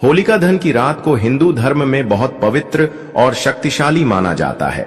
होलिका दहन की रात को हिंदू धर्म में बहुत पवित्र और शक्तिशाली माना जाता है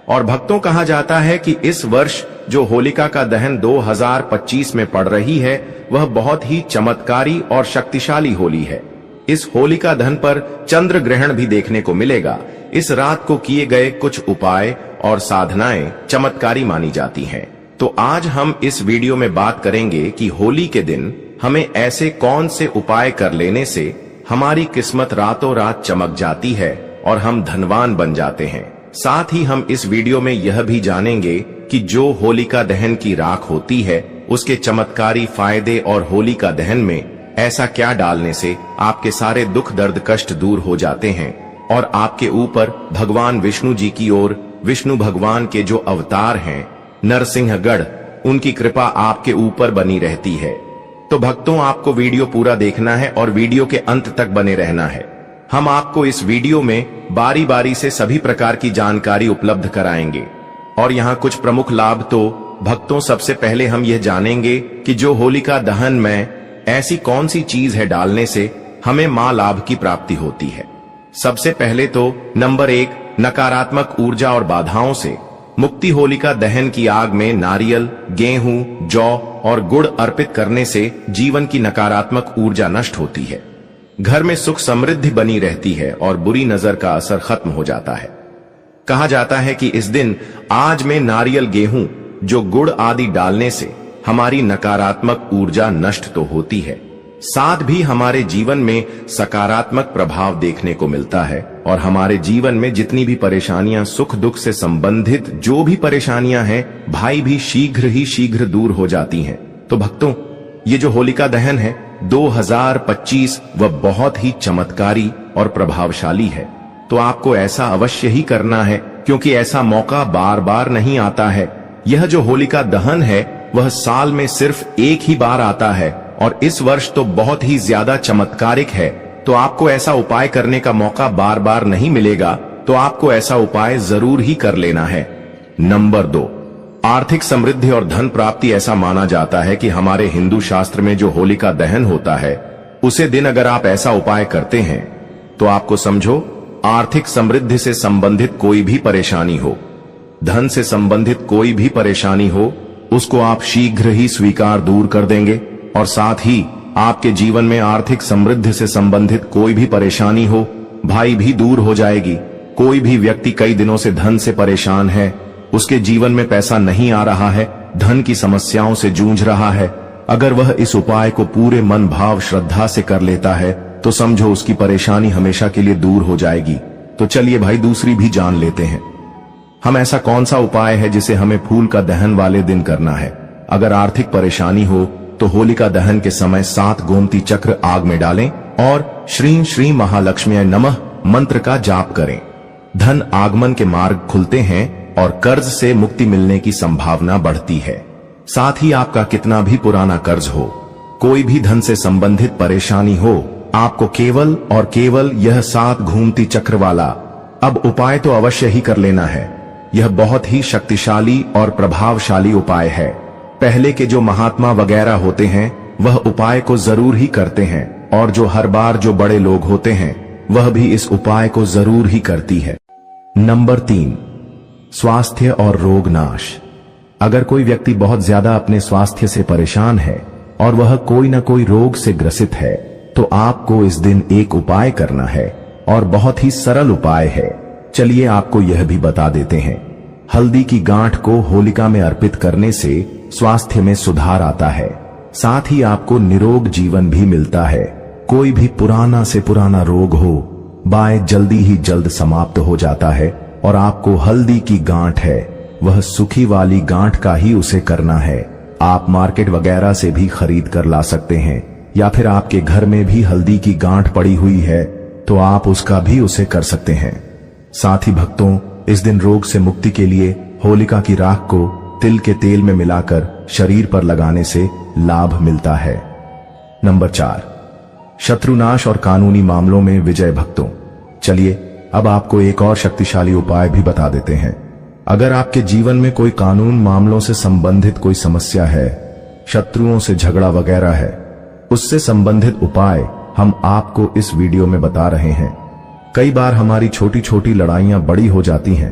और भक्तों कहा जाता है कि इस वर्ष जो होलिका का दहन 2025 में पड़ रही है वह बहुत ही चमत्कारी और शक्तिशाली होली है। इस होलिका दहन पर चंद्र ग्रहण भी देखने को मिलेगा। इस रात को किए गए कुछ उपाय और साधनाएं चमत्कारी मानी जाती हैं। तो आज हम इस वीडियो में बात करेंगे कि होली के दिन हमें ऐसे कौन से उपाय कर लेने से हमारी किस्मत रातों रात चमक जाती है और हम धनवान बन जाते हैं। साथ ही हम इस वीडियो में यह भी जानेंगे कि जो होलिका दहन की राख होती है उसके चमत्कारी फायदे और होलिका दहन में ऐसा क्या डालने से आपके सारे दुख दर्द कष्ट दूर हो जाते हैं और आपके ऊपर भगवान विष्णु जी की ओर विष्णु भगवान के जो अवतार हैं नरसिंहगढ़, उनकी कृपा आपके ऊपर बनी रहती है। तो भक्तों, आपको वीडियो पूरा देखना है और वीडियो के अंत तक बने रहना है। हम आपको इस वीडियो में बारी बारी से सभी प्रकार की जानकारी उपलब्ध कराएंगे और यहाँ कुछ प्रमुख लाभ। तो भक्तों, सबसे पहले हम यह जानेंगे कि जो होलिका दहन में ऐसी कौन सी चीज है डालने से हमें मां लाभ की प्राप्ति होती है। सबसे पहले तो नंबर 1, नकारात्मक ऊर्जा और बाधाओं से मुक्ति। होलिका दहन की आग में नारियल, गेहूं, जौ और गुड़ अर्पित करने से जीवन की नकारात्मक ऊर्जा नष्ट होती है, घर में सुख समृद्धि बनी रहती है और बुरी नजर का असर खत्म हो जाता है। कहा जाता है कि इस दिन आज में नारियल, गेहूं, जो गुड़ आदि डालने से हमारी नकारात्मक ऊर्जा नष्ट तो होती है, साथ भी हमारे जीवन में सकारात्मक प्रभाव देखने को मिलता है और हमारे जीवन में जितनी भी परेशानियां, सुख दुख से संबंधित जो भी परेशानियां हैं, भाई भी शीघ्र ही शीघ्र दूर हो जाती हैं। तो भक्तों, ये जो होलिका दहन है 2025 वह बहुत ही चमत्कारी और प्रभावशाली है। तो आपको ऐसा अवश्य ही करना है क्योंकि ऐसा मौका बार बार नहीं आता है। यह जो होलिका दहन है वह साल में सिर्फ एक ही बार आता है और इस वर्ष तो बहुत ही ज्यादा चमत्कारिक है। तो आपको ऐसा उपाय करने का मौका बार बार नहीं मिलेगा, तो आपको ऐसा उपाय जरूर ही कर लेना है। नंबर 2, आर्थिक समृद्धि और धन प्राप्ति। ऐसा माना जाता है कि हमारे हिंदू शास्त्र में जो होलिका दहन होता है उसे दिन अगर आप ऐसा उपाय करते हैं तो आपको समझो आर्थिक समृद्धि से संबंधित कोई भी परेशानी हो, धन से संबंधित कोई भी परेशानी हो, उसको आप शीघ्र ही स्वीकार दूर कर देंगे और साथ ही आपके जीवन में आर्थिक समृद्धि से संबंधित कोई भी परेशानी हो, भाई भी दूर हो जाएगी। कोई भी व्यक्ति कई दिनों से धन से परेशान है, उसके जीवन में पैसा नहीं आ रहा है, धन की समस्याओं से जूझ रहा है, अगर वह इस उपाय को पूरे मन भाव श्रद्धा से कर लेता है तो समझो उसकी परेशानी हमेशा के लिए दूर हो जाएगी। तो चलिए भाई, दूसरी भी जान लेते हैं। हम ऐसा कौन सा उपाय है जिसे हमें फूल का दहन वाले दिन करना है। अगर आर्थिक परेशानी हो तो होलिका दहन के समय 7 गोमती चक्र आग में डालें और श्रीं श्री महालक्ष्मी नमः मंत्र का जाप करें। धन आगमन के मार्ग खुलते हैं और कर्ज से मुक्ति मिलने की संभावना बढ़ती है। साथ ही आपका कितना भी पुराना कर्ज हो, कोई भी धन से संबंधित परेशानी हो, आपको केवल और केवल यह 7 घूमती चक्र वाला अब उपाय तो अवश्य ही कर लेना है। यह बहुत ही शक्तिशाली और प्रभावशाली उपाय है। पहले के जो महात्मा वगैरह होते हैं वह उपाय को जरूर ही करते हैं और जो हर बार जो बड़े लोग होते हैं वह भी इस उपाय को जरूर ही करती है। नंबर 3, स्वास्थ्य और रोग नाश। अगर कोई व्यक्ति बहुत ज्यादा अपने स्वास्थ्य से परेशान है और वह कोई न कोई रोग से ग्रसित है तो आपको इस दिन एक उपाय करना है और बहुत ही सरल उपाय है। चलिए आपको यह भी बता देते हैं। हल्दी की गांठ को होलिका में अर्पित करने से स्वास्थ्य में सुधार आता है, साथ ही आपको निरोग जीवन भी मिलता है। कोई भी पुराना से पुराना रोग हो, बाय जल्दी ही जल्द समाप्त हो जाता है और आपको हल्दी की गांठ है वह सूखी वाली गांठ का ही उसे करना है। आप मार्केट वगैरह से भी खरीद कर ला सकते हैं या फिर आपके घर में भी हल्दी की गांठ पड़ी हुई है तो आप उसका भी उसे कर सकते हैं। साथ ही भक्तों, इस दिन रोग से मुक्ति के लिए होलिका की राख को तिल के तेल में मिलाकर शरीर पर लगाने से लाभ मिलता है। नंबर 4, शत्रुनाश और कानूनी मामलों में विजय। भक्तों, चलिए अब आपको एक और शक्तिशाली उपाय भी बता देते हैं। अगर आपके जीवन में कोई कानून मामलों से संबंधित कोई समस्या है, शत्रुओं से झगड़ा वगैरह है, उससे संबंधित उपाय हम आपको इस वीडियो में बता रहे हैं। कई बार हमारी छोटी छोटी लड़ाइयां बड़ी हो जाती हैं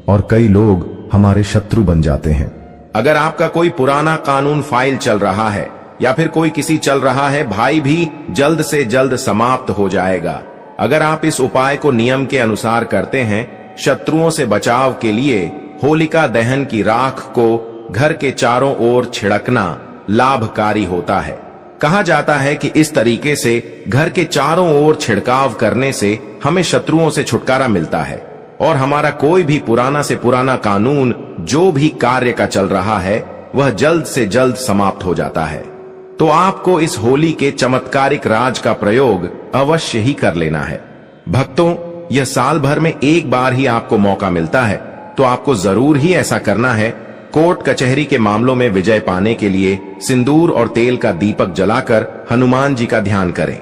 और कई लोग हमारे शत्रु बन जाते हैं। अगर आपका कोई पुराना कानून फाइल चल रहा है या फिर कोई किसी चल रहा है, भाई भी जल्द से जल्द समाप्त हो जाएगा। अगर आप इस उपाय को नियम के अनुसार करते हैं, शत्रुओं से बचाव के लिए होलिका दहन की राख को घर के चारों ओर छिड़कना लाभकारी होता है। कहा जाता है कि इस तरीके से घर के चारों ओर छिड़काव करने से हमें शत्रुओं से छुटकारा मिलता है और हमारा कोई भी पुराना से पुराना कानून जो भी कार्य का चल रहा है वह जल्द से जल्द समाप्त हो जाता है। तो आपको इस होली के चमत्कारिक राज का प्रयोग अवश्य ही कर लेना है। भक्तों, यह साल भर में एक बार ही आपको मौका मिलता है, तो आपको जरूर ही ऐसा करना है। कोर्ट कचहरी के मामलों में विजय पाने के लिए सिंदूर और तेल का दीपक जलाकर हनुमान जी का ध्यान करें।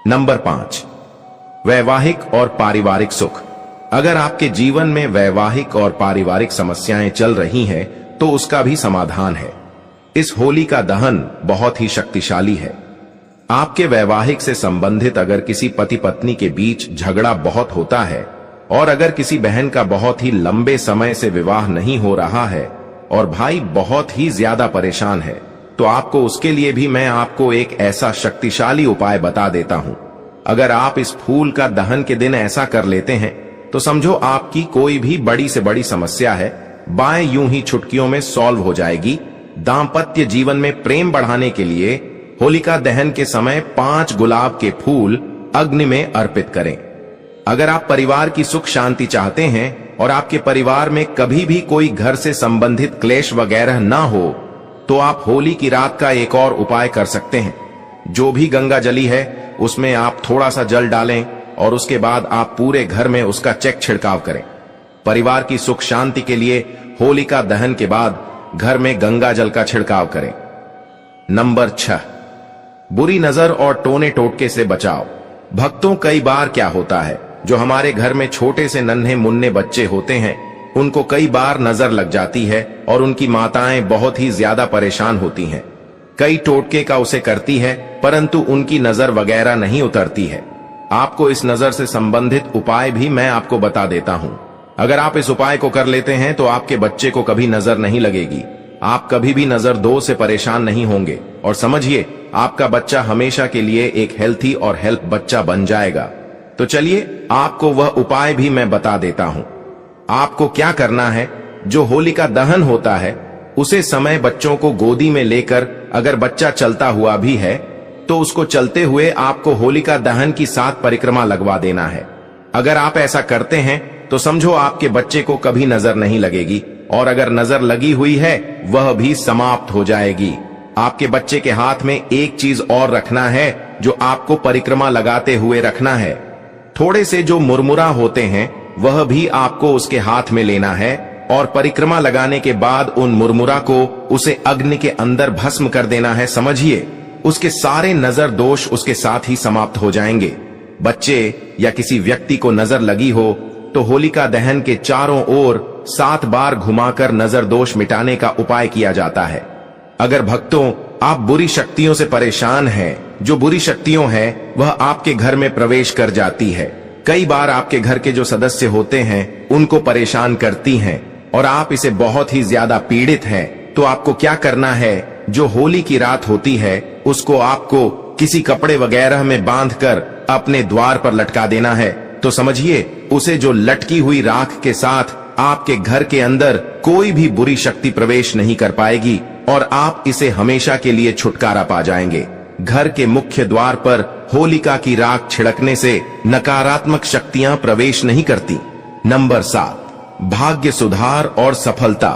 नंबर 5, वैवाहिक और पारिवारिक सुख। अगर आपके जीवन में वैवाहिक और पारिवारिक समस्याएं चल रही हैं, तो उसका भी समाधान है। इस होली का दहन बहुत ही शक्तिशाली है। आपके वैवाहिक से संबंधित अगर किसी पति पत्नी के बीच झगड़ा बहुत होता है और अगर किसी बहन का बहुत ही लंबे समय से विवाह नहीं हो रहा है और भाई बहुत ही ज्यादा परेशान है, तो आपको उसके लिए भी मैं आपको एक ऐसा शक्तिशाली उपाय बता देता हूं। अगर आप इस फूल का दहन के दिन ऐसा कर लेते हैं, तो समझो आपकी कोई भी बड़ी से बड़ी समस्या है, बाएं यूं ही चुटकियों में सॉल्व हो जाएगी। दांपत्य जीवन में प्रेम बढ़ाने के लिए होलिका दहन के समय 5 गुलाब के फूल अग्नि में अर्पित करें। अगर आप परिवार की सुख शांति चाहते हैं और आपके परिवार में कभी भी कोई घर से संबंधित क्लेश वगैरह ना हो, तो आप होली की रात का एक और उपाय कर सकते हैं। जो भी गंगा जली है उसमें आप थोड़ा सा जल डालें और उसके बाद आप पूरे घर में उसका चेक छिड़काव करें। परिवार की सुख शांति के लिए होलिका दहन के बाद घर में गंगा जल का छिड़काव करें। नंबर 6, बुरी नजर और टोने टोटके से बचाव। भक्तों, कई बार क्या होता है, जो हमारे घर में छोटे से नन्हे मुन्ने बच्चे होते हैं, उनको कई बार नजर लग जाती है और उनकी माताएं बहुत ही ज्यादा परेशान होती हैं। कई टोटके का उसे करती है, परंतु उनकी नजर वगैरह नहीं उतरती है। आपको इस नजर से संबंधित उपाय भी मैं आपको बता देता हूं। अगर आप इस उपाय को कर लेते हैं, तो आपके बच्चे को कभी नजर नहीं लगेगी। आप कभी भी नजर 2 से परेशान नहीं होंगे और समझिए, आपका बच्चा हमेशा के लिए एक हेल्थी और हेल्प बच्चा बन जाएगा। तो चलिए, आपको वह उपाय भी मैं बता देता हूं। आपको क्या करना है, जो होलिका दहन होता है उसे समय बच्चों को गोदी में लेकर, अगर बच्चा चलता हुआ भी है तो उसको चलते हुए आपको होलिका दहन की 7 परिक्रमा लगवा देना है। अगर आप ऐसा करते हैं तो समझो आपके बच्चे को कभी नजर नहीं लगेगी और अगर नजर लगी हुई है वह भी समाप्त हो जाएगी। आपके बच्चे के हाथ में एक चीज और रखना है, जो आपको परिक्रमा लगाते हुए रखना है। थोड़े से जो मुरमुरा होते हैं वह भी आपको उसके हाथ में लेना है और परिक्रमा लगाने के बाद उन मुरमुरा को उसे अग्नि के अंदर भस्म कर देना है। समझिए, उसके सारे नजर दोष उसके साथ ही समाप्त हो जाएंगे। बच्चे या किसी व्यक्ति को नजर लगी हो तो होलिका दहन के चारों ओर 7 बार घुमाकर नजर दोष मिटाने का उपाय किया जाता है। अगर भक्तों, आप बुरी शक्तियों से परेशान हैं, जो बुरी शक्तियों हैं वह आपके घर में प्रवेश कर जाती है, कई बार आपके घर के जो सदस्य होते हैं उनको परेशान करती हैं और आप इसे बहुत ही ज्यादा पीड़ित हैं, तो आपको क्या करना है, जो होली की रात होती है उसको आपको किसी कपड़े वगैरह में बांधकर अपने द्वार पर लटका देना है। तो समझिए, उसे जो लटकी हुई राख के साथ आपके घर के अंदर कोई भी बुरी शक्ति प्रवेश नहीं कर पाएगी और आप इसे हमेशा के लिए छुटकारा पा जाएंगे। घर के मुख्य द्वार पर होलिका की राख छिड़कने से नकारात्मक शक्तियां प्रवेश नहीं करती। नंबर 7, भाग्य सुधार और सफलता।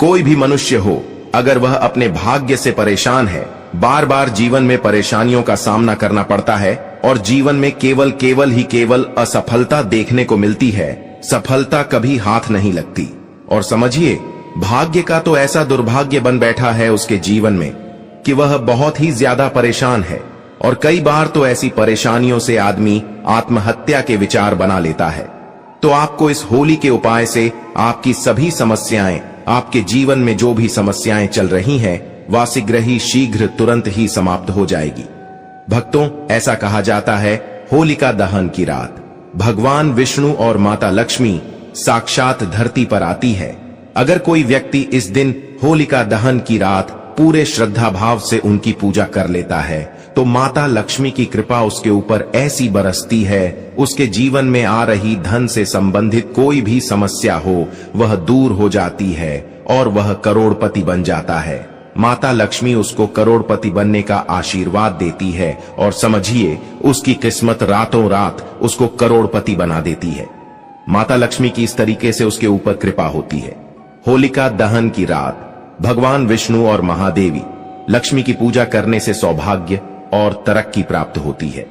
कोई भी मनुष्य हो, अगर वह अपने भाग्य से परेशान है, बार बार जीवन में परेशानियों का सामना करना पड़ता है और जीवन में केवल असफलता देखने को मिलती है, सफलता कभी हाथ नहीं लगती। और समझिए, भाग्य का तो ऐसा दुर्भाग्य बन बैठा है उसके जीवन में कि वह बहुत ही ज्यादा परेशान है और कई बार तो ऐसी परेशानियों से आदमी आत्महत्या के विचार बना लेता है। तो आपको इस होली के उपाय से आपकी सभी समस्याएं, आपके जीवन में जो भी समस्याएं चल रही हैं, वासिग्रही शीघ्र तुरंत ही समाप्त हो जाएगी। भक्तों, ऐसा कहा जाता है होलिका दहन की रात भगवान विष्णु और माता लक्ष्मी साक्षात धरती पर आती है। अगर कोई व्यक्ति इस दिन होलिका दहन की रात पूरे श्रद्धा भाव से उनकी पूजा कर लेता है तो माता लक्ष्मी की कृपा उसके ऊपर ऐसी बरसती है, उसके जीवन में आ रही धन से संबंधित कोई भी समस्या हो वह दूर हो जाती है और वह करोड़पति बन जाता है। माता लक्ष्मी उसको करोड़पति बनने का आशीर्वाद देती है और समझिए उसकी किस्मत रातों रात उसको करोड़पति बना देती है। माता लक्ष्मी की इस तरीके से उसके ऊपर कृपा होती है। होलिका दहन की रात भगवान विष्णु और महादेवी लक्ष्मी की पूजा करने से सौभाग्य और तरक्की प्राप्त होती है।